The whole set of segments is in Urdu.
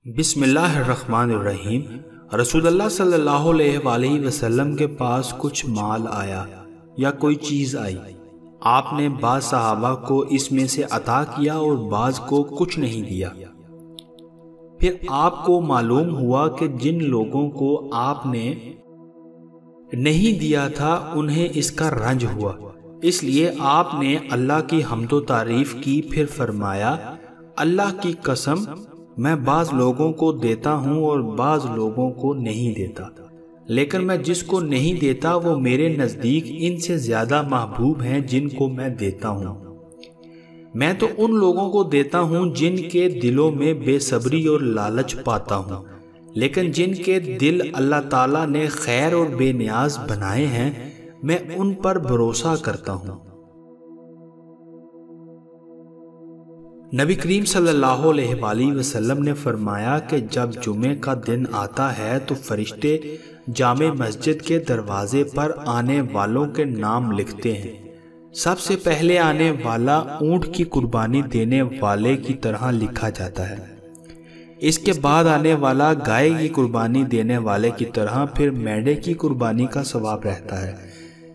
بسم اللہ الرحمن الرحیم۔ رسول اللہ صلی اللہ علیہ وسلم کے پاس کچھ مال آیا یا کوئی چیز آئی، آپ نے بعض صحابہ کو اس میں سے عطا کیا اور بعض کو کچھ نہیں دیا۔ پھر آپ کو معلوم ہوا کہ جن لوگوں کو آپ نے نہیں دیا تھا انہیں اس کا رنج ہوا، اس لیے آپ نے اللہ کی حمد و تعریف کی۔ پھر فرمایا، اللہ کی قسم میں بعض لوگوں کو دیتا ہوں اور بعض لوگوں کو نہیں دیتا، لیکن میں جس کو نہیں دیتا وہ میرے نزدیک ان سے زیادہ محبوب ہیں جن کو میں دیتا ہوں۔ میں تو ان لوگوں کو دیتا ہوں جن کے دلوں میں بے صبری اور لالچ پاتا ہوں، لیکن جن کے دل اللہ تعالیٰ نے خیر اور بے نیاز بنائے ہیں میں ان پر بھروسہ کرتا ہوں۔ نبی کریم صلی اللہ علیہ وسلم نے فرمایا کہ جب جمعے کا دن آتا ہے تو فرشتے جامع مسجد کے دروازے پر آنے والوں کے نام لکھتے ہیں۔ سب سے پہلے آنے والا اونٹ کی قربانی دینے والے کی طرح لکھا جاتا ہے، اس کے بعد آنے والا گائے کی قربانی دینے والے کی طرح، پھر میڑے کی قربانی کا ثواب رہتا ہے،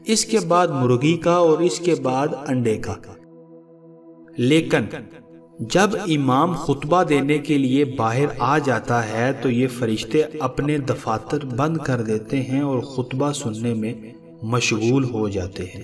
اس کے بعد مرغی کا اور اس کے بعد انڈے کا۔ لیکن جب امام خطبہ دینے کے لیے باہر آ جاتا ہے تو یہ فرشتے اپنے دفاتر بند کر دیتے ہیں اور خطبہ سننے میں مشغول ہو جاتے ہیں۔